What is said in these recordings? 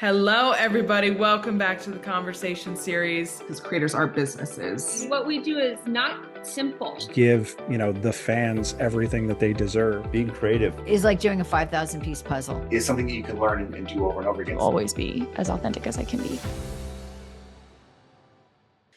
Hello, everybody. Welcome back to the conversation series. Because creators are businesses. What we do is not simple. Give, the fans everything that they deserve. Being creative is like doing a 5,000 piece puzzle. is something that you can learn and do over and over again. Always be as authentic as I can be.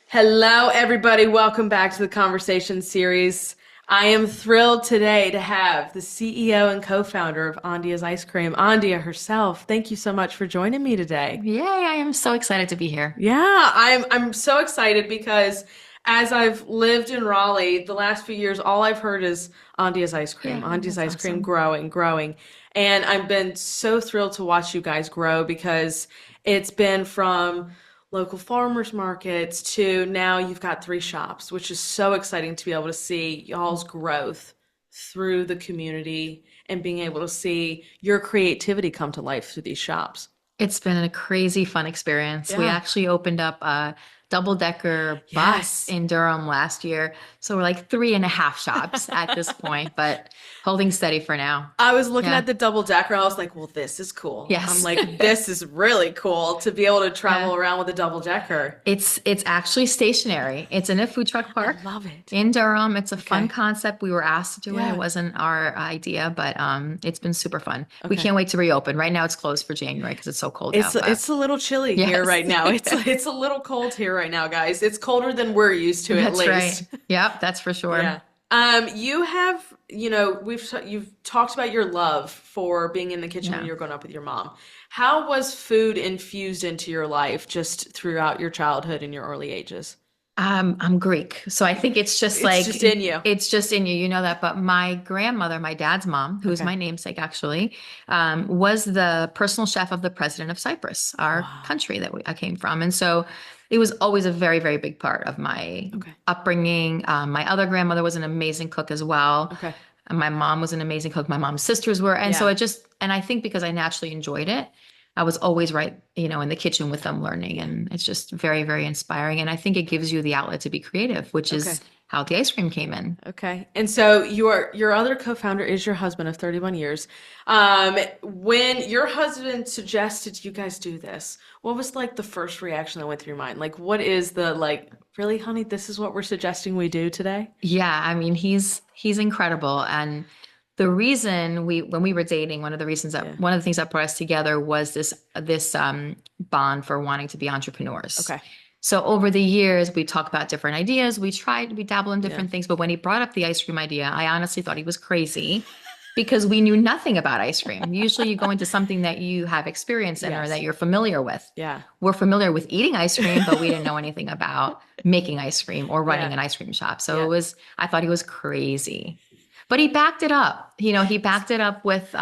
Hello, everybody. Welcome back to the conversation series. I am thrilled today to have the CEO and co-founder of Andia's Ice Cream, Andia herself. Thank you so much for joining me today. Yay, I am so excited to be here. Yeah, I'm so excited because as I've lived in Raleigh the last few years, all I've heard is Andia's Ice Cream, Yeah, Andia's that's Ice Cream awesome. growing. And I've been so thrilled to watch you guys grow because it's been from local farmers markets to now you've got three shops, which is so exciting to be able to see y'all's growth through the community and being able to see your creativity come to life through these shops. It's been a crazy fun experience. We Yeah. actually opened up a double-decker Yes. bus in Durham last year. So we're like 3.5 shops at this point, but holding steady for now. I was looking Yeah. at the double decker. I was like, well, this is cool. Yes. I'm like, this is really cool to be able to travel Yeah. around with a double decker. It's actually stationary. It's in a food truck park I love it. in Durham. It's a fun Okay. concept. We were asked to do it. Yeah. It wasn't our idea, but it's been super fun. We Okay. can't wait to reopen. Right now it's closed for January because it's so cold out. but- It's a little chilly here Yes. right now. It's a little cold here right now, guys. It's colder than we're used to at That's least. right. Yep, that's for sure. Yeah. You have, you've talked about your love for being in the kitchen when Yeah. you were growing up with your mom. How was food infused into your life just throughout your childhood and your early ages? I'm Greek, so I think it's just It's just in you. It's just in you, you know that. But my grandmother, my dad's mom, who's Okay. my namesake actually, was the personal chef of the president of Cyprus, our Wow. country that I came from, and so it was always a very, very big part of my Okay. upbringing. My other grandmother was an amazing cook as well. Okay. And my mom was an amazing cook. My mom's sisters were, and so Yeah. it just, and I think because I naturally enjoyed it, I was always right, in the kitchen with them learning. And it's just very, very inspiring. And I think it gives you the outlet to be creative, which Okay. is how the ice cream came in. Okay. And so your other co-founder is your husband of 31 years. When your husband suggested you guys do this, what was like the first reaction that went through your mind? Like, what is the like, really, honey, this is what we're suggesting we do today? Yeah, I mean, he's incredible. And the reason when we were dating, one of the things that brought us together was this bond for wanting to be entrepreneurs. Okay. So over the years, we talk about different ideas. We dabble in different Yeah. things. But when he brought up the ice cream idea, I honestly thought he was crazy because we knew nothing about ice cream. Usually you go into something that you have experience in or Yes. that you're familiar with. Yeah. We're familiar with eating ice cream, but we didn't know anything about making ice cream or running Yeah. an ice cream shop. So Yeah. I thought he was crazy. But he backed it up. He backed it up with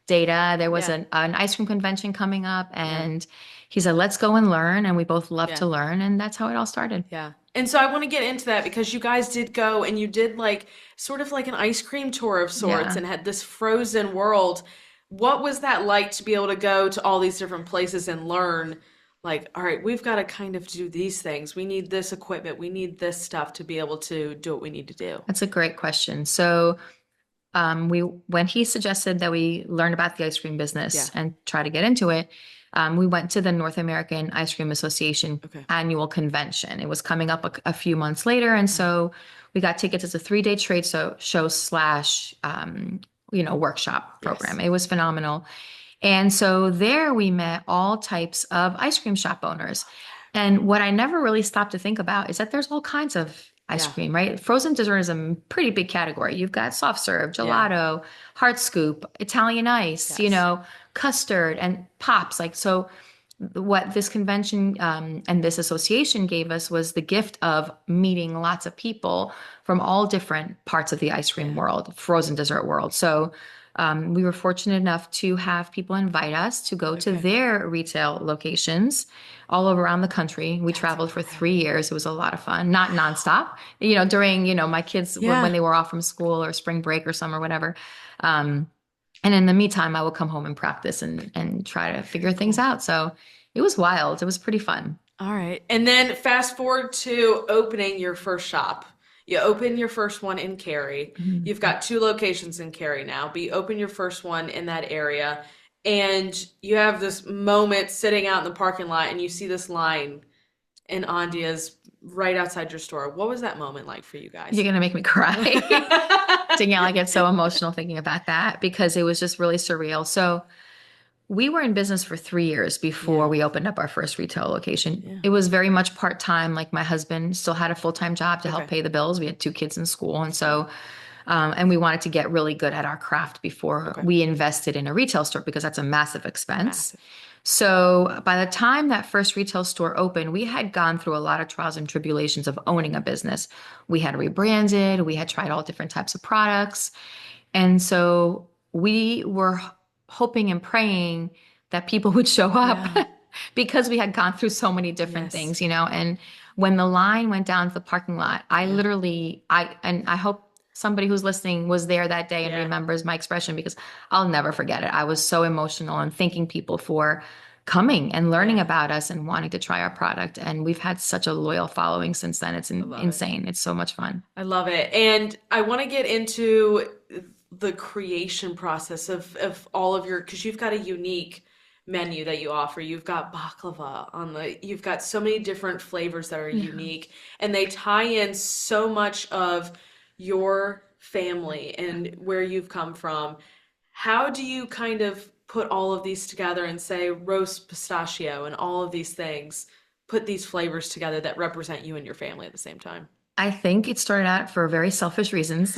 data. There was Yeah. an ice cream convention coming up, and he said, let's go and learn. And we both love Yeah. to learn. And that's how it all started. Yeah. And so I want to get into that because you guys did go and you did like sort of like an ice cream tour of sorts Yeah. and had this frozen world. What was that like to be able to go to all these different places and learn like, all right, we've got to kind of do these things. We need this equipment. We need this stuff to be able to do what we need to do. That's a great question. So when he suggested that we learn about the ice cream business Yeah. and try to get into it, we went to the North American Ice Cream Association Okay. annual convention. It was coming up a few months later. And so we got tickets. It's a 3-day trade show slash, workshop program. Yes. It was phenomenal. And so there we met all types of ice cream shop owners. And what I never really stopped to think about is that there's all kinds of ice Yeah. cream, right? Frozen dessert is a pretty big category. You've got soft serve, gelato, hard scoop, Italian ice, Yes. custard and pops. Like, so what this convention and this association gave us was the gift of meeting lots of people from all different parts of the ice cream world, frozen dessert world. So we were fortunate enough to have people invite us to go to Okay. their retail locations all over around the country. We traveled for 3 years. It was a lot of fun, not nonstop, during, my kids, Yeah. when they were off from school or spring break or summer, whatever. And in the meantime, I would come home and practice and try to figure things out. So it was wild. It was pretty fun. All right. And then fast forward to opening your first shop. You open your first one in Cary. Mhm. You've got 2 locations in Cary now, but you open your first one in that area. and you have this moment sitting out in the parking lot and you see this line in Andia's right outside your store. What was that moment like for you guys? You're gonna make me cry. Danielle, I get so emotional thinking about that because it was just really surreal. So we were in business for 3 years before we opened up our first retail location. Yeah. It was very much part-time. Like my husband still had a full-time job to help pay the bills. We had 2 kids in school. And so, and we wanted to get really good at our craft before we invested in a retail store because that's a massive expense. Massive. So by the time that first retail store opened, we had gone through a lot of trials and tribulations of owning a business. We had rebranded, we had tried all different types of products. And so we were hoping and praying that people would show up because we had gone through so many different things, you know. And when the line went down to the parking lot, I literally, and I hope somebody who's listening was there that day and remembers my expression because I'll never forget it. I was so emotional and thanking people for coming and learning about us and wanting to try our product. And we've had such a loyal following since then. It's insane. It's so much fun. I love it. And I want to get into the creation process of all of your, because you've got a unique menu that you offer. You've got baklava you've got so many different flavors that are unique, and they tie in so much of your family and where you've come from. How do you kind of put all of these together and say roast pistachio and all of these things, put these flavors together that represent you and your family at the same time? I think it started out for very selfish reasons.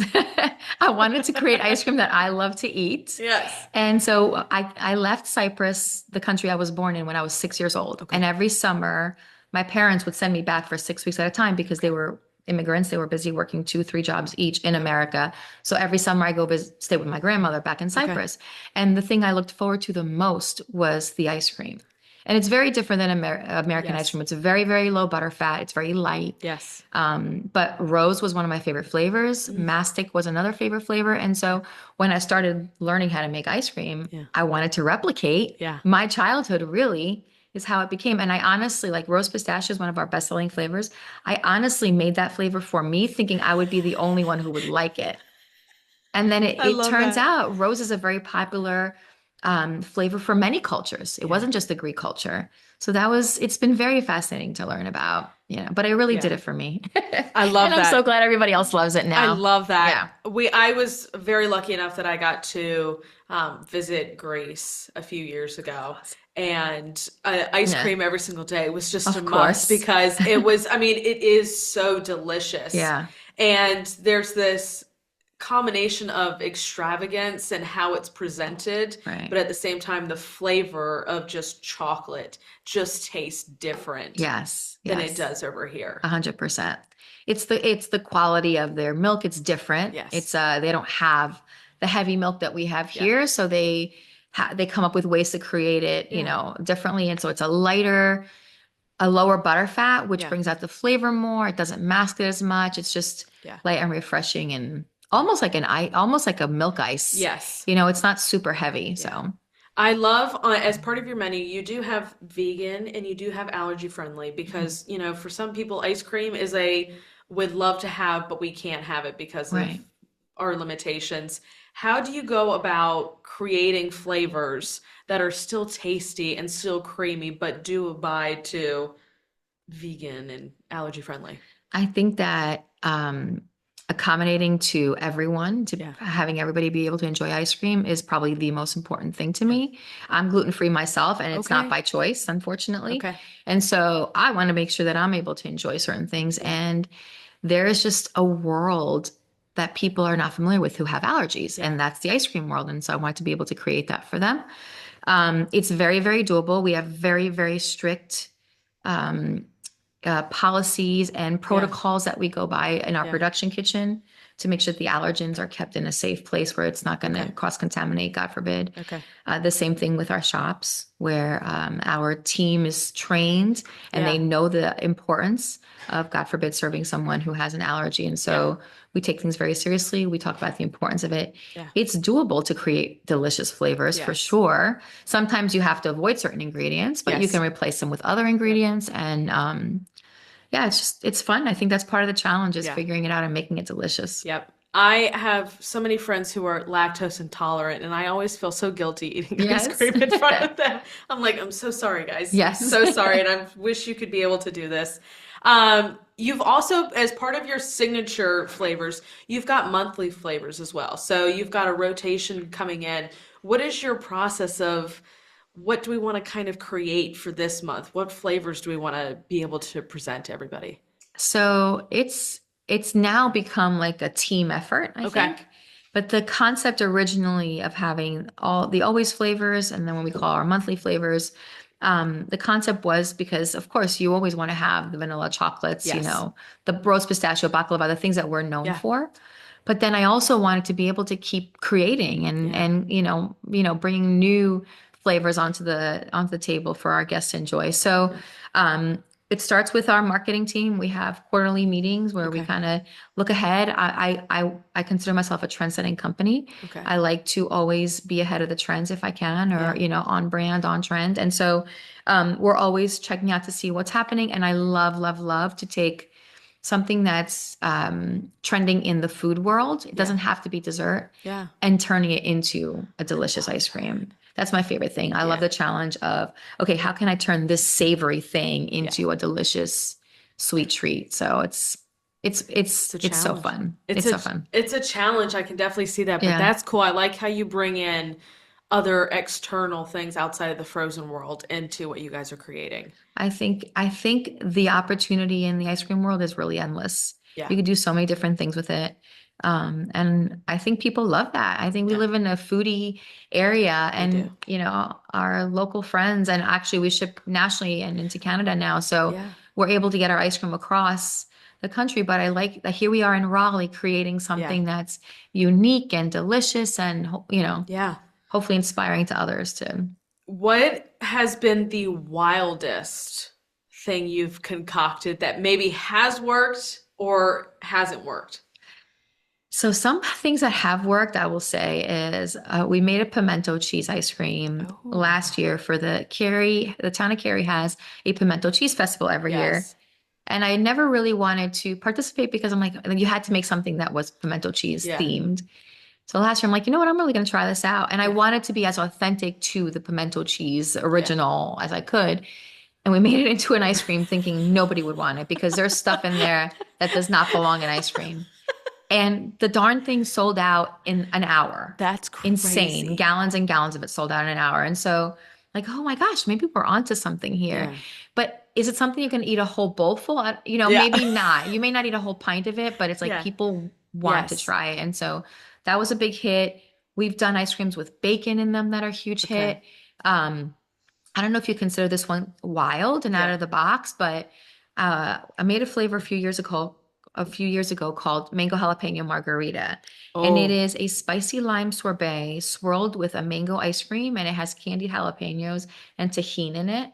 I wanted to create ice cream that I love to eat. Yes. And so I left Cyprus, the country I was born in, when I was 6 years old. And every summer, my parents would send me back for 6 weeks at a time because they were immigrants. They were busy working 2-3 jobs each in America. So every summer I go stay with my grandmother back in Cyprus. And the thing I looked forward to the most was the ice cream. And it's very different than American ice cream. It's a very, very low butter fat. It's very light. Yes. But rose was one of my favorite flavors. Mastic was another favorite flavor. And so when I started learning how to make ice cream, I wanted to replicate my childhood, really, is how it became. And I honestly, like rose pistachio is one of our best-selling flavors. I honestly made that flavor for me, thinking I would be the only one who would like it. And then it turns out rose is a very popular flavor for many cultures. It wasn't just the Greek culture. So it's been very fascinating to learn about, but I really did it for me. I love and that. I'm so glad everybody else loves it now. I love that. I was very lucky enough that I got to visit Greece a few years ago. And ice cream every single day was just a must because it was, it is so delicious. Yeah. And there's this combination of extravagance and how it's presented, but at the same time, the flavor of just chocolate just tastes different than it does over here. 100%. It's the quality of their milk. It's different. Yes. It's they don't have the heavy milk that we have here. So they come up with ways to create it, differently. And so it's a lower butter fat, which brings out the flavor more. It doesn't mask it as much. It's just light and refreshing and almost like a milk ice. Yes. It's not super heavy. Yeah. So I love as part of your menu, you do have vegan and you do have allergy friendly because, for some people, ice cream is would love to have, but we can't have it because of our limitations. How do you go about creating flavors that are still tasty and still creamy, but do abide to vegan and allergy friendly? I think that accommodating to everyone, having everybody be able to enjoy ice cream is probably the most important thing to me. I'm gluten-free myself, and it's not by choice, unfortunately. And so I want to make sure that I'm able to enjoy certain things. And there is just a world that people are not familiar with who have allergies, and that's the ice cream world. And so I want to be able to create that for them. It's very, very doable. We have very, very strict policies and protocols that we go by in our production kitchen to make sure that the allergens are kept in a safe place where it's not going to cross-contaminate, God forbid. The same thing with our shops where our team is trained and they know the importance of, God forbid, serving someone who has an allergy. And so we take things very seriously. We talk about the importance of it. It's doable to create delicious flavors for sure. Sometimes you have to avoid certain ingredients, but you can replace them with other ingredients. And it's fun. I think that's part of the challenge is figuring it out and making it delicious. Yep. I have so many friends who are lactose intolerant, and I always feel so guilty eating ice Yes. cream in front of them. I'm like, I'm so sorry, guys. I'm Yes. so sorry, and I wish you could be able to do this. You've also, as part of your signature flavors, you've got monthly flavors as well. So you've got a rotation coming in. What is your process of what do we want to kind of create for this month? What flavors do we want to be able to present to everybody? So it's now become like a team effort, I Okay. think. But the concept originally of having all the always flavors and then when we call our monthly flavors, the concept was because of course you always want to have the vanilla chocolates, you Yes. know, the rose pistachio baklava, the things that we're known Yeah. for. But then I also wanted to be able to keep creating and bringing new flavors onto the table for our guests to enjoy. So it starts with our marketing team. We have quarterly meetings where we Okay. kind of look ahead. I consider myself a trend-setting company. Okay. I like to always be ahead of the trends if I can, or Yeah. on brand, on trend. And so we're always checking out to see what's happening. And I love, love, love to take something that's trending in the food world. It doesn't have to be dessert, Yeah. and turning it into a delicious ice cream. That's my favorite thing. I love Yeah. the challenge of, okay, how can I turn this savory thing into a delicious sweet treat? So it's It's a so challenge. fun. It's It's a so fun. it's a challenge. I can definitely see that, but Yeah. that's cool. I like how you bring in other external things outside of the frozen world into what you guys are creating. I think the opportunity in the ice cream world is really endless. Yeah. You could do so many different things with it. And I think people love that. I think we Yeah. live in a foodie area We and, do. our local friends, and actually we ship nationally and into Canada now. So Yeah. we're able to get our ice cream across the country. But I like that here we are in Raleigh creating something that's unique and delicious and, Yeah. hopefully inspiring to others too. What has been the wildest thing you've concocted that maybe has worked or hasn't worked? So some things that have worked, I will say, is we made a pimento cheese ice cream Oh. last year for the Cary. The town of Cary has a pimento cheese festival every year. Yes. And I never really wanted to participate because I'm like, you had to make something that was pimento cheese Yeah. themed. So last year I'm like, you know what, I'm really going to try this out. And I wanted to be as authentic to the pimento cheese original as I could. And we made it into an ice cream thinking nobody would want it because there's stuff in there that does not belong in ice cream. And the darn thing sold out in an hour. That's Insane. crazy. Gallons and gallons of it sold out in an hour. And so, like, oh my gosh, maybe we're onto something here. Yeah. But is it something you can eat a whole bowl full? Yeah. Maybe not. You may not eat a whole pint of it, but it's like Yeah. people want to Yes. try it. And so that was a big hit. We've done ice creams with bacon in them that are a huge Okay. hit. I don't know if you consider this one wild and out Yeah. of the box, but I made a flavor a few years ago called mango jalapeno margarita. And it Oh. is a spicy lime sorbet swirled with a mango ice cream, and it has candied jalapenos and tahini in it.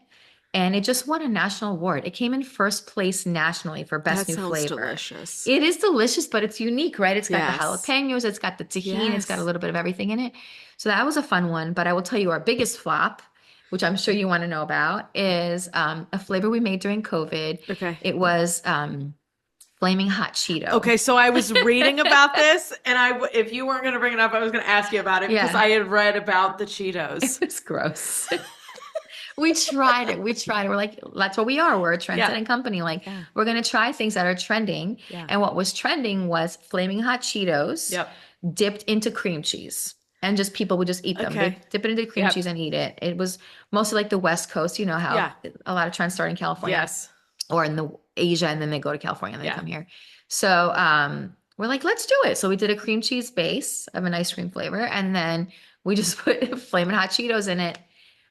And it just won a national award. It came in first place nationally for best That new sounds flavor. delicious. It is delicious, but it's unique, right? It's got the Yes. jalapenos, it's got the tahini, it's got a Yes. little bit of everything in it. So that was a fun one. But I will tell you our biggest flop, which I'm sure you want to know about, is a flavor we made during COVID. Okay. It was flaming hot Cheeto. Okay, so I was reading about this, and if you weren't going to bring it up, I was going to ask you about it because Yeah. I had read about the Cheetos. It's gross. We tried it. We're like, that's what we are. We're a trend-setting company. Like, Yeah. we're going to try things that are trending. Yeah. And what was trending was flaming hot Cheetos Yep. dipped into cream cheese. And just people would just eat them. Okay. They dip it into cream Yep. cheese and eat it. It was mostly like the West Coast. You know how Yeah. a lot of trends start in California. Yes. Or in the Asia, and then they go to California and they Yeah. come here. So we're like, let's do it. So we did a cream cheese base of an ice cream flavor, and then we just put flaming hot Cheetos in it.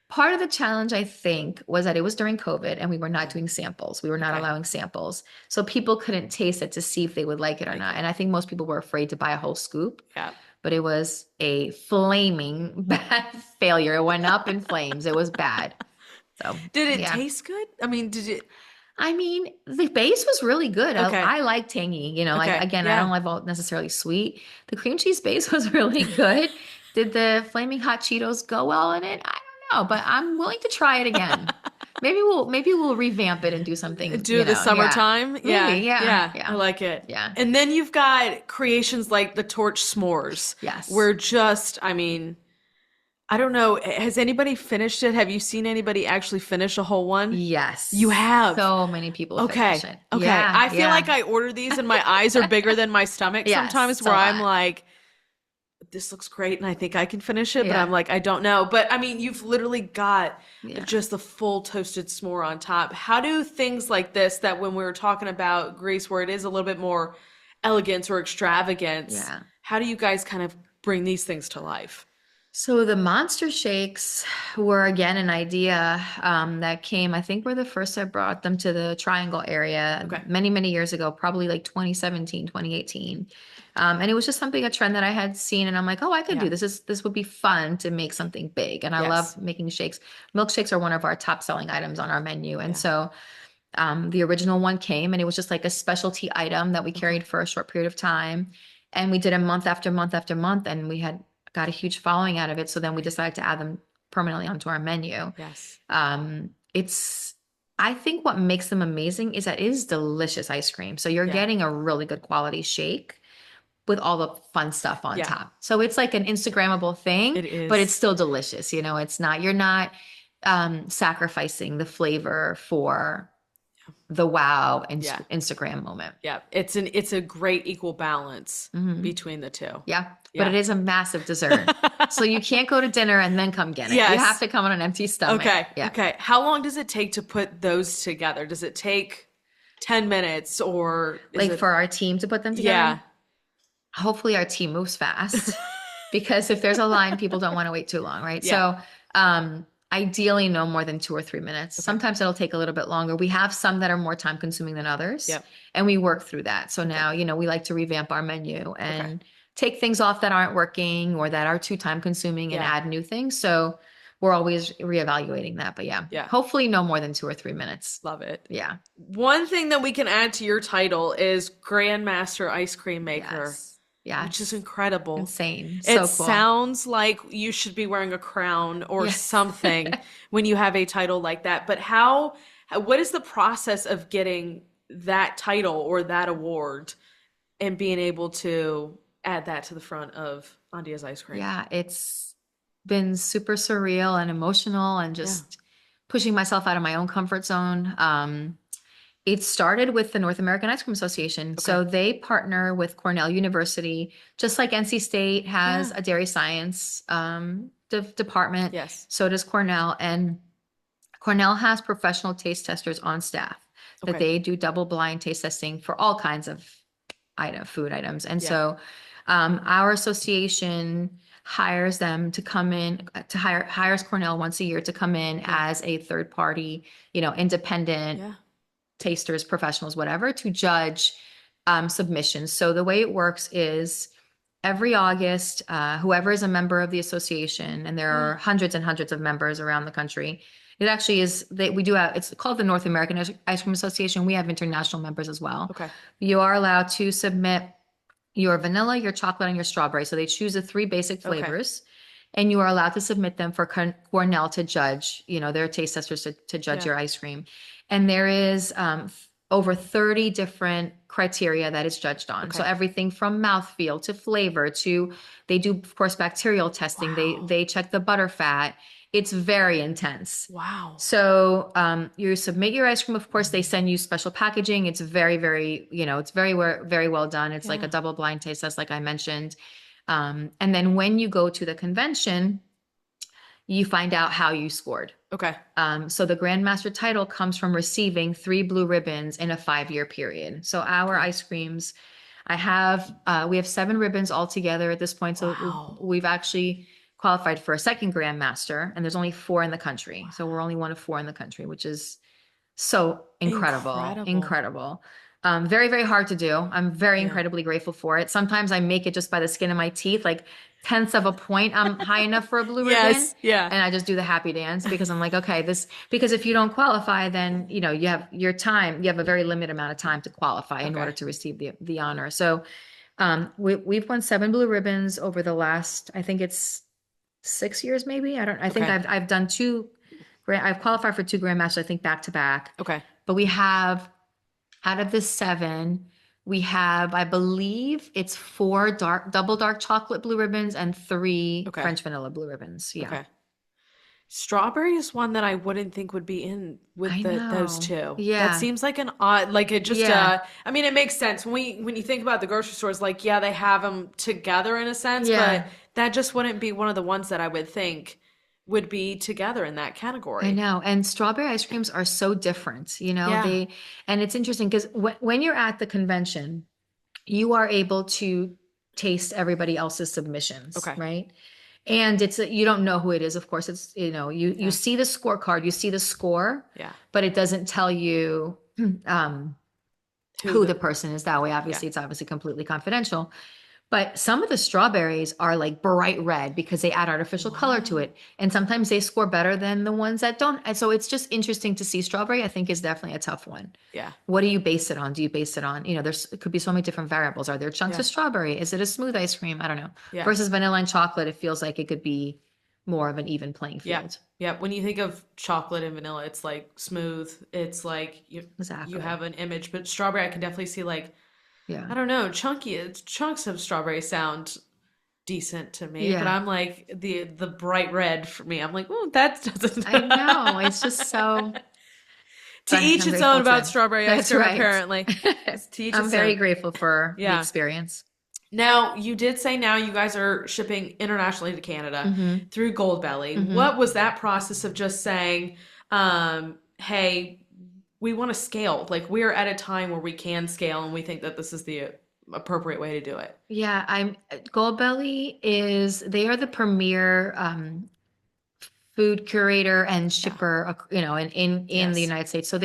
Part of the challenge, I think, was that it was during COVID and we were not doing samples. We were not Okay. allowing samples. So people couldn't taste it to see if they would like it or not. And I think most people were afraid to buy a whole scoop. Yeah. But it was a flaming bad failure. It went up in flames. It was bad. So Did it yeah. taste good? I mean, did it? I mean, the base was really good. Okay. I like tangy, like, Okay, again, yeah. I don't like all necessarily sweet. The cream cheese base was really good. Did the flaming hot Cheetos go well in it? I don't know, but I'm willing to try it again. maybe we'll revamp it and do something, Do the yeah. summertime? Yeah, Maybe, yeah, I like it. yeah. And then you've got creations like the torch s'mores. Yes. Where just, I mean, I don't know, has anybody finished it? Have you seen anybody actually finish a whole one? Yes. You have. So many people Okay. finish it. Okay. Yeah, I feel yeah. like I order these and my eyes are bigger than my stomach Yes, sometimes, so where I'm that. like, this looks great and I think I can finish it, but Yeah. I'm like, I don't know. But I mean, you've literally got Yeah. just the full toasted s'more on top. How do things like this, that when we were talking about Greece, where it is a little bit more elegance or extravagance, Yeah. how do you guys kind of bring these things to life? So the monster shakes were again an idea that came, I think we're the first I brought them to the Triangle area Okay. many, many years ago, probably like 2017, 2018. And it was just something, a trend that I had seen, and I'm like, oh, I could Yeah. do this. This would be fun to make something big. And I Yes. love making shakes. Milkshakes are one of our top selling items on our menu. And Yeah. so the original one came, and it was just like a specialty item that we carried for a short period of time. And we did it month after month after month, and we had got a huge following out of it. So then we decided to add them permanently onto our menu. Yes. It's, I think what makes them amazing is that it is delicious ice cream. So you're Yeah. getting a really good quality shake with all the fun stuff on Yeah. top. So it's like an Instagrammable thing, It is. but it's still delicious. You know, it's not, you're not sacrificing the flavor for the wow and Yeah. Instagram moment. Yeah. It's a great equal balance Mhm. between the two. Yeah. Yeah. But it is a massive dessert. So you can't go to dinner and then come get it. Yes. You have to come on an empty stomach. Okay. Yeah. Okay. How long does it take to put those together? Does it take 10 minutes or is Like it, for our team to put them together. yeah. Hopefully our team moves fast because if there's a line, people don't want to wait too long, right? Yeah. So ideally no more than 2 or 3 minutes. Sometimes it'll take a little bit longer. We have some that are more time consuming than others. Yep. And we work through that. So now, we like to revamp our menu and take things off that aren't working or that are too time consuming and Yeah. add new things. So we're always reevaluating that. But yeah, Yeah. hopefully no more than 2 or 3 minutes. Love it. Yeah. One thing that we can add to your title is Grandmaster Ice Cream Maker, Yes. Yeah. which is incredible. Insane. It So cool. sounds like you should be wearing a crown or Yes. something when you have a title like that. But what is the process of getting that title or that award and being able to add that to the front of Andia's Ice Cream? Yeah, it's been super surreal and emotional and just pushing myself out of my own comfort zone. It started with the North American Ice Cream Association. So they partner with Cornell University, just like NC State has a dairy science department. Yes. So does Cornell. And Cornell has professional taste testers on staff that Okay. they do double blind taste testing for all kinds of food items. And so our association hires them to come in hires Cornell once a year to come in as a third party, independent Yeah. tasters, professionals, whatever, to judge submissions. So the way it works is every August, whoever is a member of the association, and there are hundreds and hundreds of members around the country. It actually is, it's called the North American Ice Cream Association. We have international members as well. Okay. You are allowed to submit your vanilla, your chocolate, and your strawberry. So they choose the 3 basic flavors. And you are allowed to submit them for Cornell to judge, their taste testers to judge your ice cream. And there is over 30 different criteria that it's judged on. So everything from mouthfeel to flavor to, they do, of course, bacterial testing. Wow. They check the butter fat. It's very intense. Wow. So you submit your ice cream. Of course, they send you special packaging. It's very, very, it's very, very well done. It's like a double blind taste test, like I mentioned. And then when you go to the convention, you find out how you scored. Okay. So the Grandmaster title comes from receiving 3 blue ribbons in a 5-year period. So our ice creams, we have 7 ribbons altogether at this point. So Wow. we've actually qualified for a second Grandmaster, and there's only 4 in the country. So we're only one of 4 in the country, which is so incredible. Very, very hard to do. I'm very incredibly grateful for it. Sometimes I make it just by the skin of my teeth, like tenths of a point. I'm high enough for a blue ribbon. Yes. Yeah. And I just do the happy dance because I'm like, okay, because if you don't qualify, then, you have your time, you have a very limited amount of time to qualify in order to receive the honor. So we've won 7 blue ribbons over the last, I think it's 6 years, maybe. I think I've done 2 I've qualified for 2 grandmasters, I think back to back. Okay. But we have, out of the 7, we have, I believe it's 4 double dark chocolate blue ribbons and 3 Okay. French vanilla blue ribbons. Yeah. Okay. Strawberry is one that I wouldn't think would be in with I those know. two. Yeah. That seems like an odd, like it just, Yeah. I mean, it makes sense when you think about the grocery stores, like, yeah, they have them together in a sense, Yeah. but that just wouldn't be one of the ones that I would think would be together in that category. I know. And strawberry ice creams are so different, Yeah. and it's interesting because when you're at the convention, you are able to taste everybody else's submissions, Okay. right? And you don't know who it is. Of course, it's, you Yeah. see the scorecard, you see the score, Yeah. but it doesn't tell you, who the person is that way. Obviously, it's obviously completely confidential. But some of the strawberries are like bright red because they add artificial color to it. And sometimes they score better than the ones that don't. And so it's just interesting to see. Strawberry, I think, is definitely a tough one. Yeah. What do you base it on? Do you base it on, it could be so many different variables. Are there chunks Yeah. of strawberry? Is it a smooth ice cream? I don't know. Yeah. Versus vanilla and chocolate, it feels like it could be more of an even playing Yeah. field. Yeah. When you think of chocolate and vanilla, it's like smooth. It's like Exactly. you have an image, but strawberry, I can definitely see like, Yeah. I don't know, chunks of strawberry sound decent to me, but Yeah. I'm like the bright red for me. I'm like, oh, that doesn't. I know. It's just so. To But each I'm its grateful own about to- strawberry ice That's cream, right. apparently. To each I'm its very own. grateful for the Yeah. experience. Now, you did say now you guys are shipping internationally to Canada Mhm. through Goldbelly. Mhm. What was that process of just saying, hey, we want to scale? Like, we're at a time where we can scale and we think that this is the appropriate way to do it. Yeah, Goldbelly they are the premier food curator and shipper, in the Yes. United States. So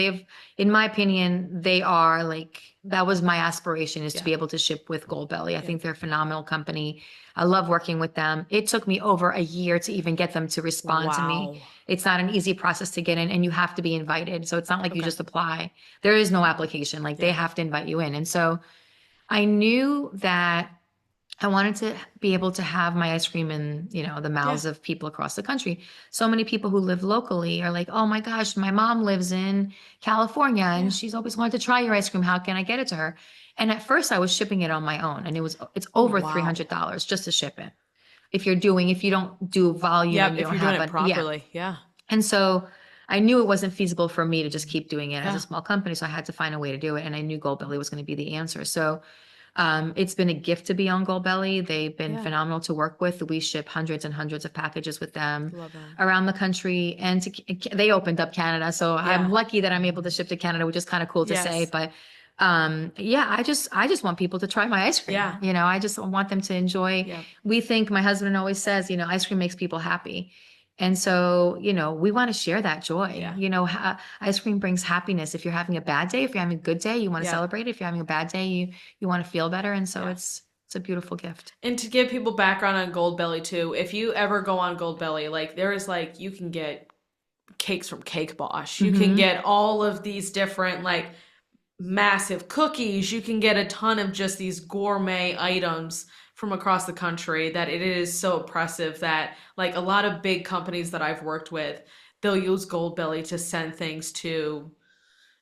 in my opinion, they are like, that was my aspiration, is to Yeah. be able to ship with Goldbelly. I think they're a phenomenal company. I love working with them. It took me over a year to even get them to respond to me. Wow. It's not an easy process to get in, and you have to be invited. So it's not like you Okay. just apply. There is no application. Like they Yeah. have to invite you in. And so I knew that I wanted to be able to have my ice cream in, the mouths of people across the country. So many people who live locally are like, oh my gosh, my mom lives in California and Yeah. she's always wanted to try your ice cream. How can I get it to her? And at first I was shipping it on my own, and it's over wow. $300 just to ship it. If you don't do volume Yep, and you if don't you're doing have it properly. Yeah. And so I knew it wasn't feasible for me to just keep doing it as Yeah. a small company. So I had to find a way to do it. And I knew Goldbelly was going to be the answer. So it's been a gift to be on Goldbelly. They've been Yeah. phenomenal to work with. We ship hundreds and hundreds of packages with them Love that. around the country. And they opened up Canada. So Yeah. I'm lucky that I'm able to ship to Canada, which is kind of cool to say. Yes. But yeah, I just want people to try my ice cream. Yeah. I just want them to enjoy. Yeah. We think, my husband always says, ice cream makes people happy. And so, we want to share that joy. Yeah. Ice cream brings happiness. If you're having a bad day, if you're having a good day, you want to Yeah. celebrate it. If you're having a bad day, you want to feel better. And so Yeah. it's a beautiful gift. And to give people background on Goldbelly too, if you ever go on Goldbelly, like there is like you can get cakes from Cake Boss. You can Mhm. get all of these different like massive cookies. You can get a ton of just these gourmet items from across the country that it is so impressive that like a lot of big companies that I've worked with, they'll use Goldbelly to send things to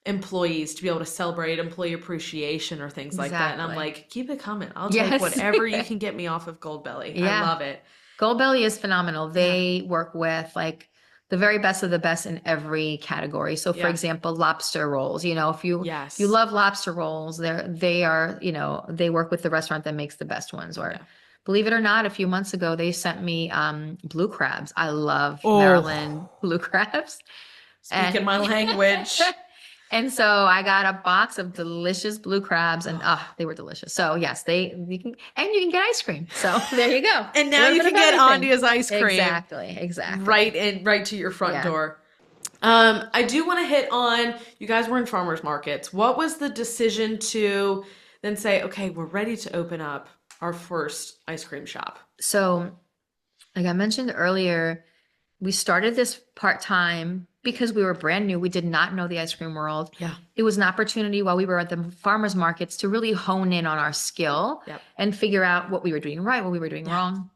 employees to be able to celebrate employee appreciation or things like that. And I'm Exactly. like, keep it coming. I'll Yes. take whatever you can get me off of Goldbelly. I Yeah. love it. Goldbelly is phenomenal. They work with like the very best of the best in every category. So for Yeah. example, lobster rolls, if you Yes. you love lobster rolls, they are, they work with the restaurant that makes the best ones. Or Yeah. believe it or not, a few months ago, they sent me blue crabs. I love Oh. Maryland blue crabs. Speaking my language. And so I got a box of delicious blue crabs, and they were delicious. So yes, you can get ice cream. So there you go. And now A you little can bit get of everything. Andia's ice cream Exactly. right to your front Yeah. door. I do want to hit on, you guys were in farmers markets. What was the decision to then say, okay, we're ready to open up our first ice cream shop? So, like I mentioned earlier, we started this part-time because we were brand new. We did not know the ice cream world. Yeah. It was an opportunity while we were at the farmers markets to really hone in on our skill Yep. and figure out what we were doing right, what we were doing Yeah. wrong.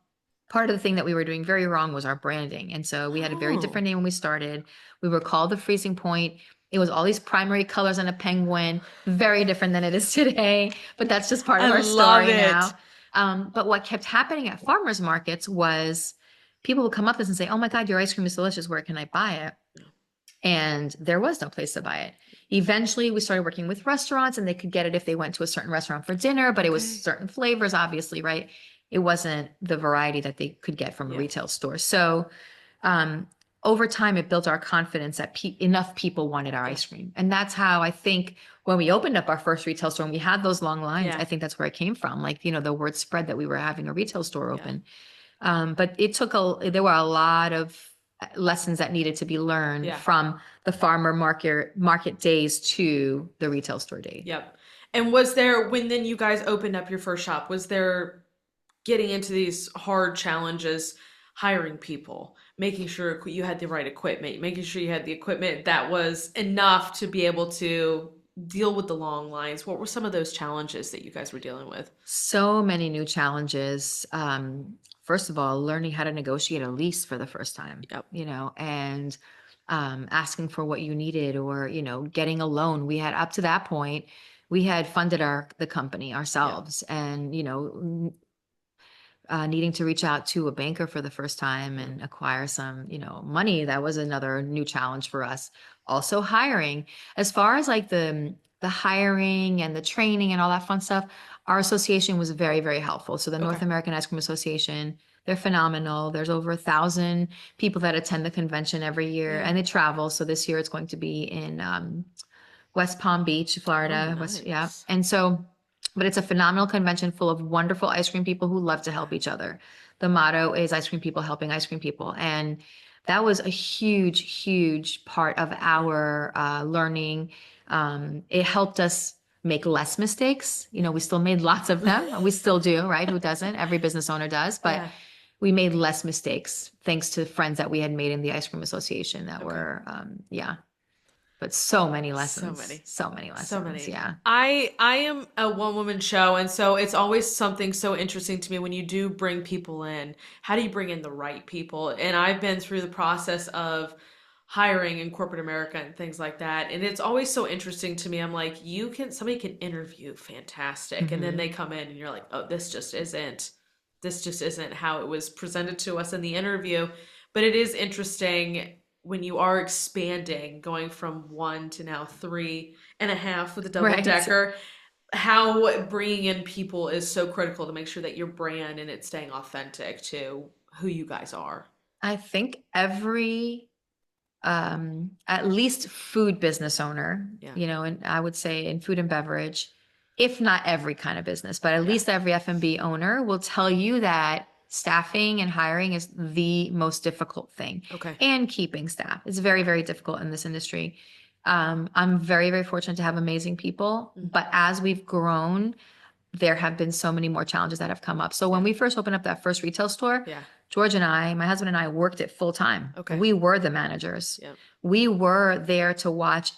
part of the thing that we were doing very wrong was our branding. And so we had a very Oh, different name when we started. We were called the Freezing Point. It was all these primary colors on a penguin, very different than it is today, but that's just part I of our love story it. now. But what kept happening at farmers markets was people would come up to us and say, "Oh my God, your ice cream is delicious. Where can I buy it?" And there was no place to buy it. Eventually, we started working with restaurants and they could get it if they went to a certain restaurant for dinner, but it was Okay. certain flavors, obviously, right? It wasn't the variety that they could get from a Yeah. retail store. So, um, over time, it built our confidence that enough people wanted our Yeah. ice cream. And that's how I think when we opened up our first retail store and we had those long lines, Yeah. I think that's where it came from. Like, the word spread that we were having a retail store Yeah. open. But there were a lot of lessons that needed to be learned Yeah. from the farmer market days to the retail store days. Yep. And was there, when then you guys opened up your first shop, was there getting into these hard challenges, hiring people, making sure you had the right equipment, making sure you had the equipment that was enough to be able to deal with the long lines? What were some of those challenges that you guys were dealing with? So many new challenges. First of all, learning how to negotiate a lease for the first time, Yep. and asking for what you needed, or, getting a loan. We had, up to that point, we had funded the company ourselves, and, needing to reach out to a banker for the first time and acquire some, money. That was another new challenge for us. Also hiring, as far as like the hiring and the training and all that fun stuff, our association was very, very helpful. So the North Okay. American Ice Cream Association, they're phenomenal. There's over 1,000 people that attend the convention every year, Yeah. and they travel. So this year it's going to be in West Palm Beach, Florida. Oh, Yeah. nice. And so, but it's a phenomenal convention full of wonderful ice cream people who love to help each other. The motto is ice cream people helping ice cream people. And that was a huge, huge part of our learning. It helped us make less mistakes. We still made lots of them. We still do, right? Who doesn't? Every business owner does. But Yeah. we made less mistakes thanks to friends that we had made in the ice cream association that Okay. were, yeah. But so many So lessons, many. so many So lessons. many. Yeah. I am a one woman show, and so it's always something so interesting to me when you do bring people in. How do you bring in the right people? And I've been through the process of hiring in corporate America and things like that, and it's always so interesting to me. I'm like, somebody can interview fantastic, and then they come in and you're like, oh, this just isn't how it was presented to us in the interview. But it is interesting when you are expanding, going from one to now 3.5 with a double Right. decker, how bringing in people is so critical to make sure that your brand and it's staying authentic to who you guys are. I think every, at least food business owner, Yeah. and I would say in food and beverage, if not every kind of business, but at Yeah. least every F&B owner will tell you that staffing and hiring is the most difficult thing. Okay. And keeping staff is very, very difficult in this industry. I'm very, very fortunate to have amazing people, but as we've grown, there have been so many more challenges that have come up. So when we first opened up that first retail store, Yeah. George and my husband and I worked it full time. Okay. We were the managers. Yep. We were there to watch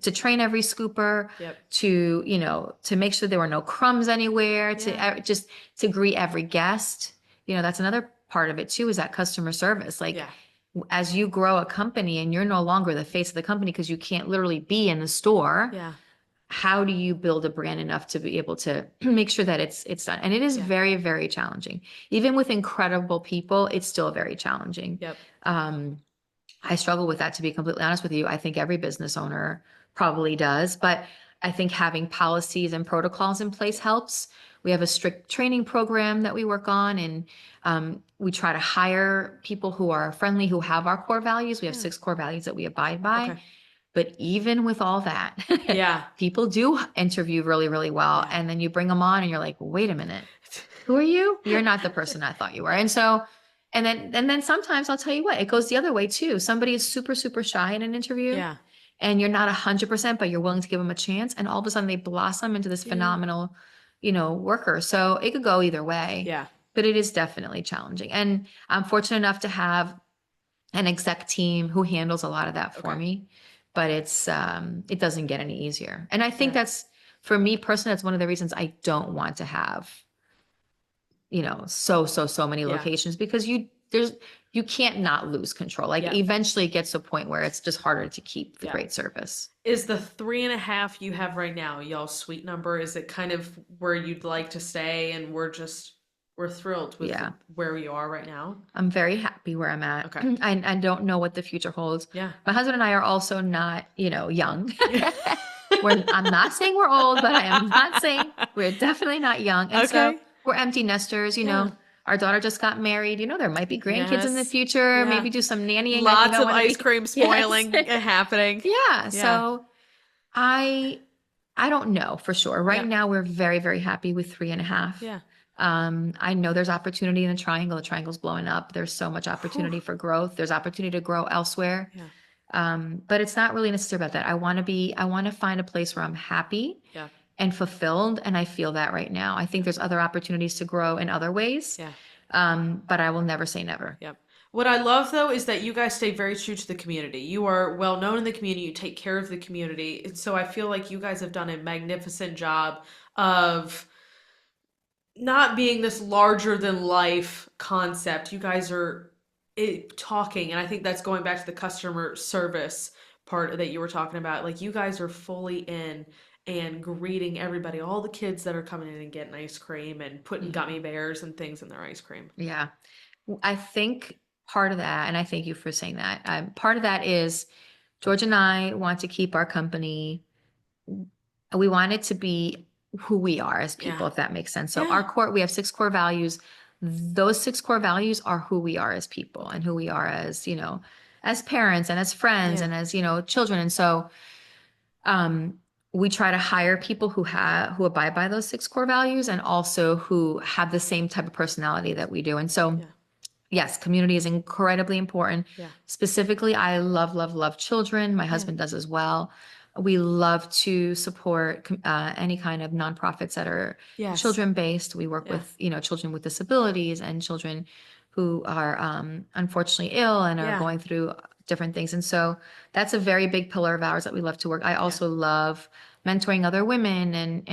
to train every scooper, Yep. to make sure there were no crumbs anywhere, Yeah. just to greet every guest. That's another part of it too, is that customer service. Like, Yeah. as you grow a company and you're no longer the face of the company because you can't literally be in the store, Yeah. how do you build a brand enough to be able to make sure that it's done? And it is Yeah. very, very challenging. Even with incredible people, it's still very challenging. Yep. I struggle with that, to be completely honest with you. I think every business owner probably does, but I think having policies and protocols in place helps. We have a strict training program that we work on, and we try to hire people who are friendly, who have our core values. We have 6 core values that we abide by. Okay. But even with all that, Yeah. people do interview really, really well. Yeah. And then you bring them on and you're like, wait a minute, who are you? You're not the person I thought you were. And so, and then sometimes I'll tell you what, it goes the other way too. Somebody is super, super shy in an interview. Yeah. And you're not 100%, but you're willing to give them a chance. And all of a sudden they blossom into this phenomenal, worker. So it could go either way. Yeah. But it is definitely challenging. And I'm fortunate enough to have an exec team who handles a lot of that for Okay. me. But it doesn't get any easier. And I think Yeah. that's, for me personally, that's one of the reasons I don't want to have, so many Yeah. locations because you can't not lose control. Like Yeah. eventually it gets to a point where it's just harder to keep the Yeah. great service. Is the 3.5 you have right now, y'all's sweet number? Is it kind of where you'd like to stay? And we're thrilled with Yeah. where you are right now. I'm very happy where I'm at. Okay. I don't know what the future holds. Yeah. My husband and I are also not, young. I'm not saying we're old, but I am not saying we're definitely not young. And so Okay. we're empty nesters, Yeah. Our daughter just got married. There might be grandkids in the Yes. future, Yeah. maybe do some nannying. Lots I of wanna ice be- cream spoiling Yes. happening. Yeah. So I don't know for sure. Right Yeah. now we're very, very happy with 3.5. Yeah. I know there's opportunity in the triangle. The triangle's blowing up. There's so much opportunity for growth. There's opportunity to grow elsewhere. Yeah. But it's not really necessarily about that. I want to find a place where I'm happy Yeah. and fulfilled. And I feel that right now. I think there's other opportunities to grow in other ways. Yeah. But I will never say never. Yep. What I love though is that you guys stay very true to the community. You are well known in the community, you take care of the community. And so I feel like you guys have done a magnificent job of not being this larger than life concept. You guys are talking, and I think that's going back to the customer service part that you were talking about. Like you guys are fully in and greeting everybody, all the kids that are coming in and getting ice cream and putting gummy bears and things in their ice cream. Yeah. I think part of that, and I thank you for saying that, part of that is George and I want to keep our company, we want it to be who we are as people, Yeah. if that makes sense. So Yeah. we have 6 core values. Those 6 core values are who we are as people and who we are as, as parents and as friends Yeah. and as, children. And so, we try to hire people who abide by those 6 core values and also who have the same type of personality that we do. And so, Yeah. yes, community is incredibly important. Yeah. Specifically, I love, love, love children. My husband does as well. We love to support any kind of nonprofits that are Yes. children-based. We work Yeah. with, children with disabilities and children who are unfortunately ill and are Yeah. going through different things. And so that's a very big pillar of ours that we love to work. I also love mentoring other women and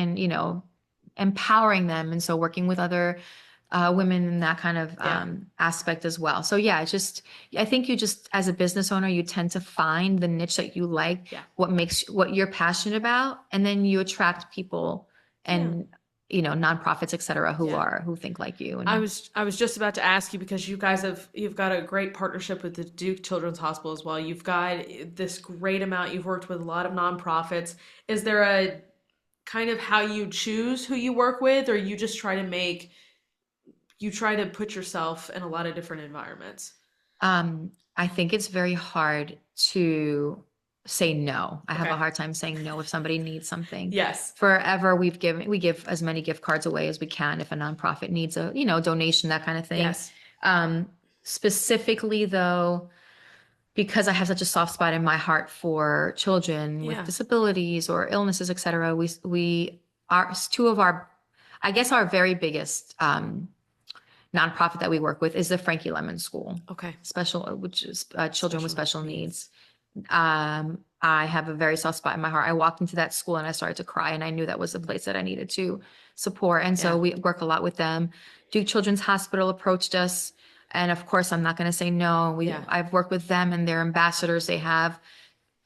empowering them. And so working with other women in that kind of aspect as well. So yeah, I think you just, as a business owner, you tend to find the niche that you like, what you're passionate about, and then you attract people and nonprofits, et cetera, who think like you. And I was just about to ask you because you've got a great partnership with the Duke Children's Hospital as well. You've got this great amount. You've worked with a lot of nonprofits. Is there a kind of how you choose who you work with, or you just try to put yourself in a lot of different environments? I think it's very hard to say no. I have a hard time saying no if somebody needs something. Yes. Forever we give as many gift cards away as we can if a nonprofit needs a, donation, that kind of thing. Yes. Specifically though, because I have such a soft spot in my heart for children with disabilities or illnesses, et cetera, we are two of our, I guess our very biggest nonprofit that we work with is the Frankie Lemon School. Okay. Which is children with special needs. I have a very soft spot in my heart. I walked into that school and I started to cry, and I knew that was a place that I needed to support. And so we work a lot with them. Duke Children's Hospital approached us, and of course, I'm not going to say no. I've worked with them and their ambassadors. They have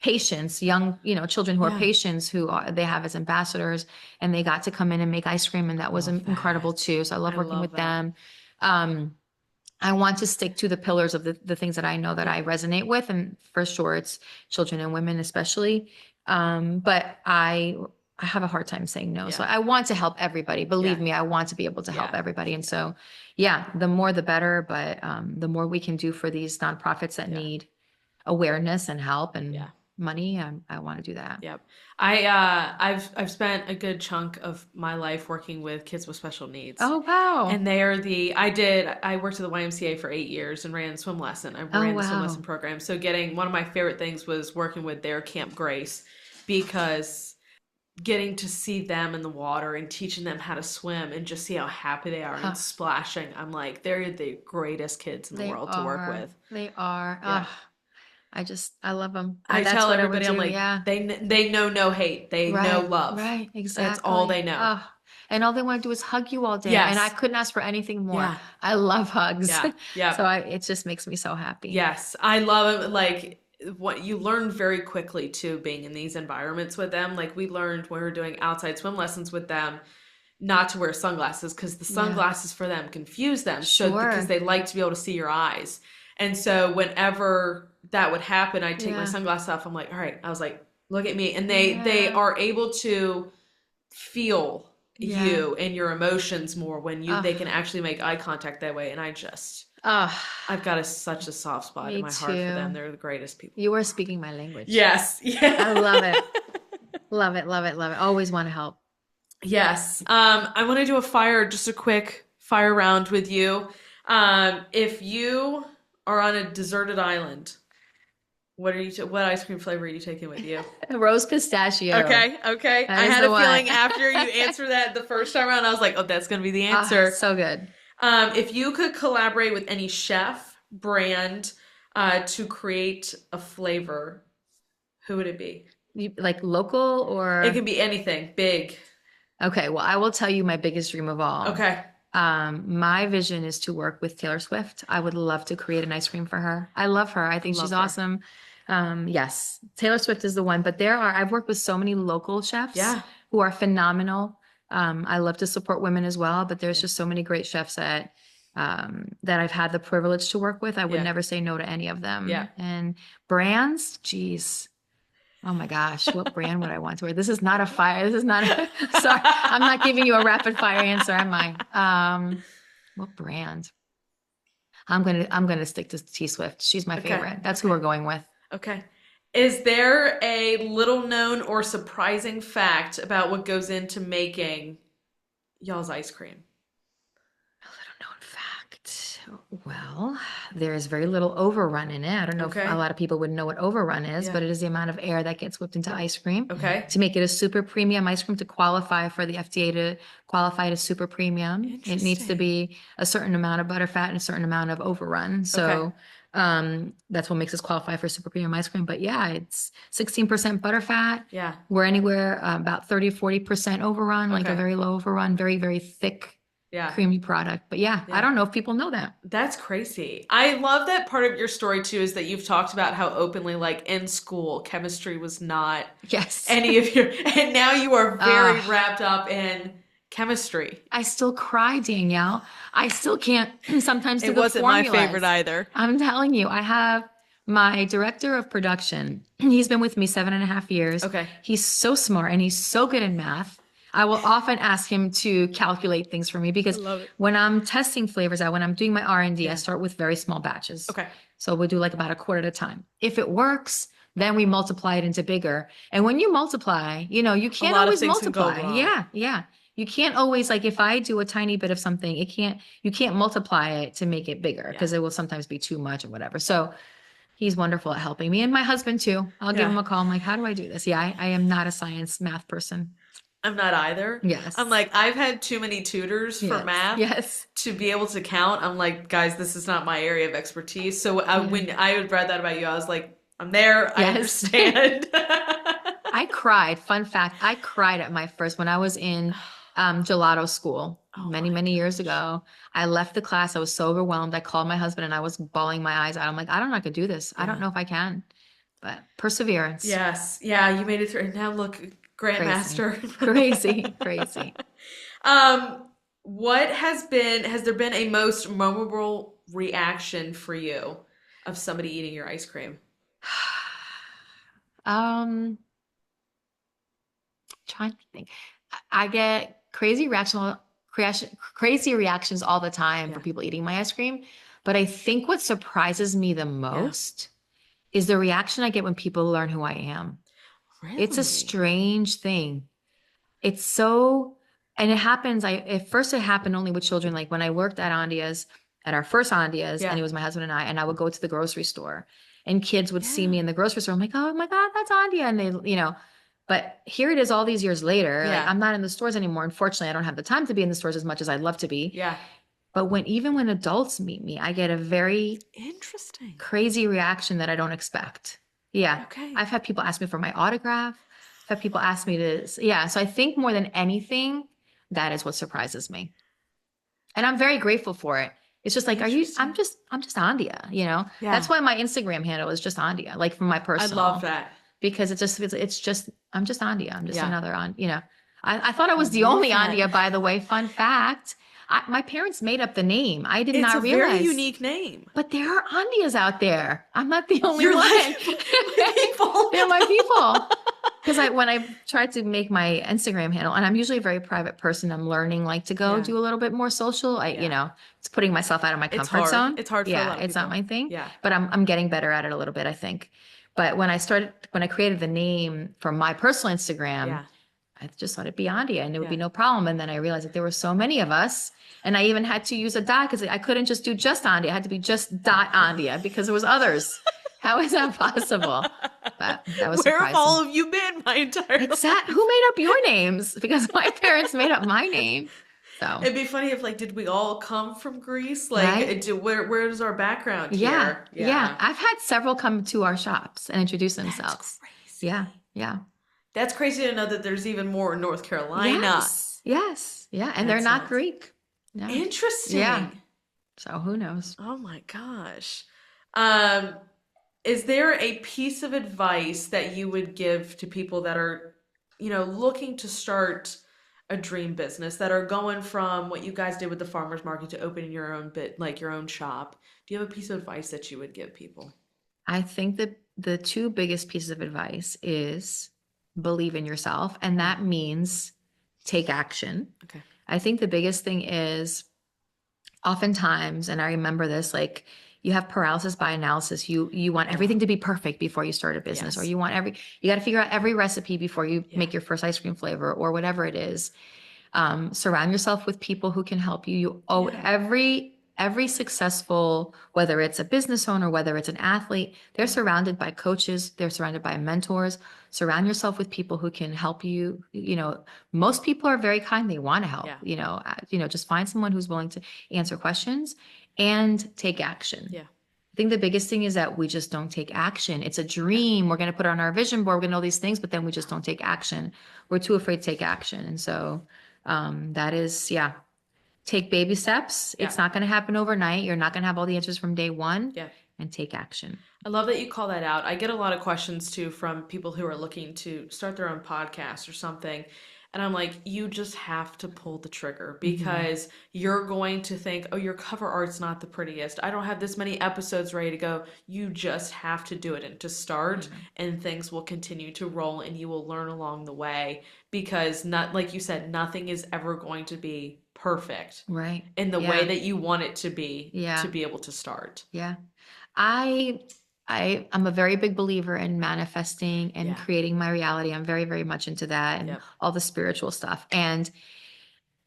patients, young, children who are patients they have as ambassadors, and they got to come in and make ice cream, and that was incredible too. So I love working with them. I want to stick to the pillars of the things that I know that I resonate with. And for sure, it's children and women especially. But I have a hard time saying no. So I want to help everybody. Believe me, I want to be able to help everybody. And so, the more the better. But the more we can do for these nonprofits that need awareness and help and money, I want to do that. Yep. I've spent a good chunk of my life working with kids with special needs. Oh, wow. And they are I worked at the YMCA for 8 years and ran the swim lesson. I ran the swim lesson program. So one of my favorite things was working with their Camp Grace, because getting to see them in the water and teaching them how to swim and just see how happy they are and splashing. I'm like, they're the greatest kids in the world to work with. They are. Yeah. I love them. I That's tell what everybody, would I'm do, like, they know no hate. They know love. Right, exactly. That's all they know. and all they want to do is hug you all day. Yes. And I couldn't ask for anything more. Yeah. I love hugs. Yeah. Yeah. So it just makes me so happy. Yes, I love it. Like what you learn very quickly too, being in these environments with them. Like we learned when we were doing outside swim lessons with them, not to wear sunglasses because the sunglasses for them confuse them. So because they like to be able to see your eyes. And so whenever that would happen, I'd take my sunglasses off. I'm like, all right. I was like, look at me. And they are able to feel you and your emotions more when they can actually make eye contact that way. And I've got such a soft spot in my heart for them. They're the greatest people. You are speaking my language. Yes. Yeah. I love it. Love it. Love it. Love it. Always want to help. Yes. I want to do just a quick fire round with you. If you are on a deserted island, what ice cream flavor are you taking with you? Rose pistachio. Okay. I had a feeling after you answered that the first time around, I was like, oh, that's going to be the answer. So good. If you could collaborate with any chef, brand, to create a flavor, who would it be? Like local or? It can be anything, big. Okay, well, I will tell you my biggest dream of all. Okay. My vision is to work with Taylor Swift. I would love to create an ice cream for her. I love her. I think she's awesome. Yes, Taylor Swift is the one, but I've worked with so many local chefs who are phenomenal. I love to support women as well, but there's just so many great chefs that I've had the privilege to work with. I would never say no to any of them. Yeah. And brands, geez. Oh my gosh, what brand would I want to wear? This is not a fire. This is not sorry. I'm not giving you a rapid fire answer, am I? What brand? I'm gonna stick to T Swift. She's my favorite. That's who we're going with. Okay. Is there a little known or surprising fact about what goes into making y'all's ice cream? A little known fact. Well, there is very little overrun in it. I don't know if a lot of people would know what overrun is, but it is the amount of air that gets whipped into ice cream. Okay. To make it a super premium ice cream, to qualify for the FDA to qualify it as super premium, it needs to be a certain amount of butter fat and a certain amount of overrun. So that's what makes us qualify for super premium ice cream. But yeah, it's 16% butter fat. Yeah. We're anywhere about 30-40% overrun, like a very low overrun, very, very thick, creamy product. But I don't know if people know that. That's crazy. I love that part of your story too, is that you've talked about how openly, like in school, chemistry was not any of your, and now you are very wrapped up in chemistry. I still cry, Danielle. I still can't sometimes do the formulas. It wasn't my favorite either. I'm telling you, I have my director of production. He's been with me 7.5 years. Okay. He's so smart and he's so good in math. I will often ask him to calculate things for me because when I'm testing flavors out, when I'm doing my R&D, I start with very small batches. Okay. So we'll do like about a quart at a time. If it works, then we multiply it into bigger. And when you multiply, you can't always multiply. Yeah. You can't always, like if I do a tiny bit of something, you can't multiply it to make it bigger because it will sometimes be too much or whatever. So he's wonderful at helping me, and my husband too. I'll give him a call. I'm like, how do I do this? Yeah, I am not a science math person. I'm not either. Yes. I'm like, I've had too many tutors for math to be able to count. I'm like, guys, this is not my area of expertise. So when I had read that about you, I was like, I'm there. I understand. I cried. Fun fact, I cried at my first, when I was in gelato school many years ago. I left the class. I was so overwhelmed. I called my husband and I was bawling my eyes out. I'm like, I don't know if I could do this. I don't know if I can, but perseverance. Yes. Yeah. You made it through. And now look, Grandmaster. Crazy. Has there been a most memorable reaction for you of somebody eating your ice cream? Trying to think. I get crazy reactions all the time for people eating my ice cream. But I think what surprises me the most is the reaction I get when people learn who I am. Really? It's a strange thing. It's so, and it happens. At first it happened only with children. Like when I worked at our first Andia's, and it was my husband and I would go to the grocery store and kids would see me in the grocery store. I'm like, oh my God, that's Andia. And they, but here it is all these years later. Yeah. Like, I'm not in the stores anymore. Unfortunately, I don't have the time to be in the stores as much as I'd love to be. Yeah. But even when adults meet me, I get a very interesting, crazy reaction that I don't expect. Yeah. Okay. I've had people ask me for my autograph. I've had people ask me to, So I think more than anything, that is what surprises me. And I'm very grateful for it. It's just like, I'm just Andia, you know? Yeah. That's why my Instagram handle is just Andia, like from my I personal. love that. Because it's just, I'm just Andia. I'm just Yeah. another you know, I thought I was the love only that. Andia, by the way. Fun fact. My parents made up the name. I did It's not a realize. very unique name. But there are Andias out there. I'm not the only You're one. like people. They're my people. Because when I tried to make my Instagram handle, and I'm usually a very private person, I'm learning like to go Yeah. do a little bit more social. Yeah. You know, it's putting myself out of my It's comfort hard. zone. It's hard for a lot of it's not people. my thing. Yeah. But I'm getting better at it a little bit, I think. But when I created the name for my personal Instagram, Yeah. I just let it be Andia and it would be Yeah. no problem. And then I realized that there were so many of us. And I even had to use a dot because I couldn't just do just Andia. I had to be just dot Andia because there was others. How is that possible? But that was Where surprising. have all of you been my entire life? Exactly. Who made up your names? Because my parents made up my name. So It'd be funny if like, did we all come from Greece? Like, Right? where is our background yeah, here? yeah. I've had several come to our shops and introduce themselves. Crazy. Yeah, yeah. That's crazy to know that there's even more in North Carolina. Yes, yeah. And they're That's not nuts. Greek. No. Interesting. Yeah. So who knows? Oh my gosh. Is there a piece of advice that you would give to people that are, looking to start a dream business, that are going from what you guys did with the farmers market to opening your own your own shop? Do you have a piece of advice that you would give people? I think that the two biggest pieces of advice is believe in yourself, and that means take action. Okay. I think the biggest thing is oftentimes, and I remember this, like you have paralysis by analysis. You want everything to be perfect before you start a business, Yes. or you got to figure out every recipe before you Yeah. make your first ice cream flavor or whatever it is. Surround yourself with people who can help you. You owe every successful, whether it's a business owner, whether it's an athlete, they're surrounded by coaches, they're surrounded by mentors. Surround yourself with people who can help you. Most people are very kind. They want to help. Yeah. Just find someone who's willing to answer questions and take action. Yeah. I think the biggest thing is that we just don't take action. It's a dream. We're going to put it on our vision board. We're going to know these things, but then we just don't take action. We're too afraid to take action. And so that is, take baby steps. Yeah. It's not going to happen overnight. You're not going to have all the answers from day one. Yeah. And take action. I love that you call that out. I get a lot of questions too from people who are looking to start their own podcast or something. And I'm like, you just have to pull the trigger, because you're going to think, oh, your cover art's not the prettiest. I don't have this many episodes ready to go. You just have to do it and to start, and things will continue to roll and you will learn along the way, because not, like you said, nothing is ever going to be perfect Right. in the way that you want it to be Yeah. to be able to start. Yeah. I'm a very big believer in manifesting and Yeah. creating my reality. I'm very, very much into that and Yep. all the spiritual stuff. And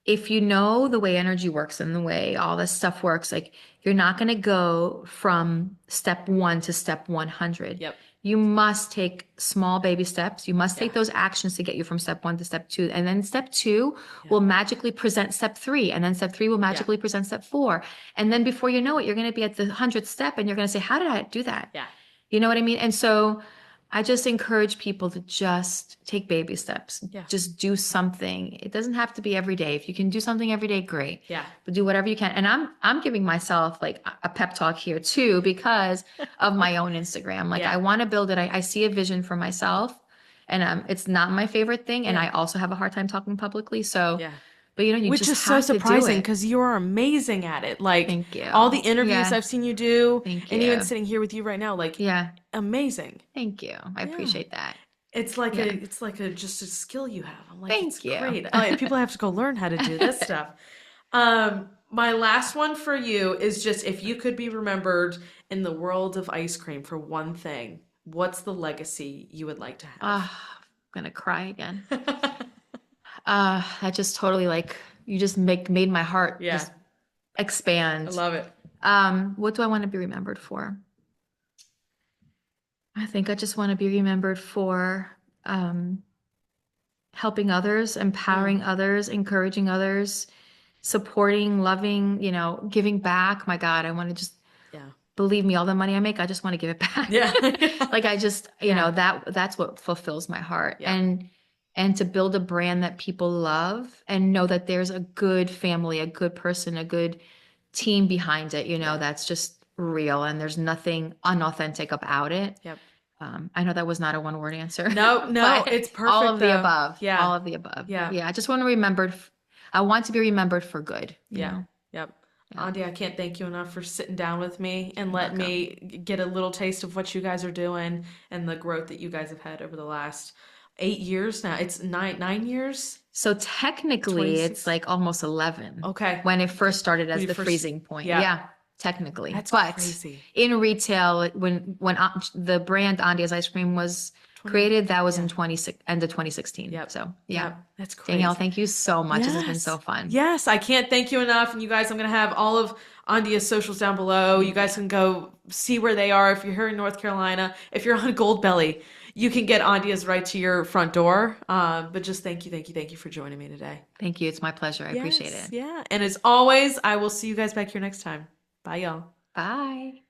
if you know the way energy works and the way all this stuff works, like you're not going to go from step 1 to step 100. Yep. You must take small baby steps. You must take Yeah. those actions to get you from step 1 to step 2. And then step 2 will magically present step 3. And then step 3 will magically present step 4. And then before you know it, you're going to be at the 100th step and you're going to say, how did I do that? Yeah. You know what I mean? And so I just encourage people to just take baby steps. Yeah. Just do something. It doesn't have to be every day. If you can do something every day, great. Yeah. But do whatever you can. And I'm giving myself like a pep talk here too, because of my own Instagram. Like Yeah. I want to build it. I see a vision for myself, and it's not my favorite thing. And Yeah. I also have a hard time talking publicly. So, Yeah. but you Which just is so have to do surprising, it. because you are amazing at it. Like, Thank you. all the interviews Yeah. I've seen you do, Thank and even you. sitting here with you right now, like, Yeah. amazing. Thank you. I appreciate that. It's like Yeah. it's like just a skill you have. I'm like, Thank it's you. great. People have to go learn how to do this stuff. My last one for you is just, if you could be remembered in the world of ice cream for one thing, what's the legacy you would like to have? I'm gonna cry again. That just totally you just made my heart Yeah. just expand. I love it. What do I want to be remembered for? I think I just want to be remembered for helping others, empowering others, encouraging others, supporting, loving, giving back. My God, I want to just, believe me, all the money I make, I just want to give it back. Yeah. Like I just, that's what fulfills my heart. Yeah. and to build a brand that people love and know that there's a good family, a good person, a good team behind it, that's just real and there's nothing unauthentic about it. Yep. I know that was not a one-word answer. No, but it's perfect all of the though. above. Yeah. All of the above. Yeah. Yeah. I just want to remembered. I want to be remembered for good. you Yeah. know? Yep. Yeah. Andy, I can't thank you enough for sitting down with me and letting welcome. me get a little taste of what you guys are doing and the growth that you guys have had over the last 8 years now. It's 9 years. So technically, 26? it's like almost 11. Okay. When it first started as When you the first- freezing point. yeah. Yeah, technically. That's but crazy. in retail, when the brand Andia's Ice Cream was created, that was in end of 2016. Yep. So yeah. Yep. That's crazy. Danielle, thank you so much. This has been Yes. so fun. Yes, I can't thank you enough. And you guys, I'm going to have all of Andia's socials down below. You guys can go see where they are. If you're here in North Carolina, if you're on Goldbelly, you can get Andia's right to your front door. But just thank you for joining me today. Thank you. It's my pleasure. I appreciate Yes, it. Yeah. And as always, I will see you guys back here next time. Bye, y'all. Bye.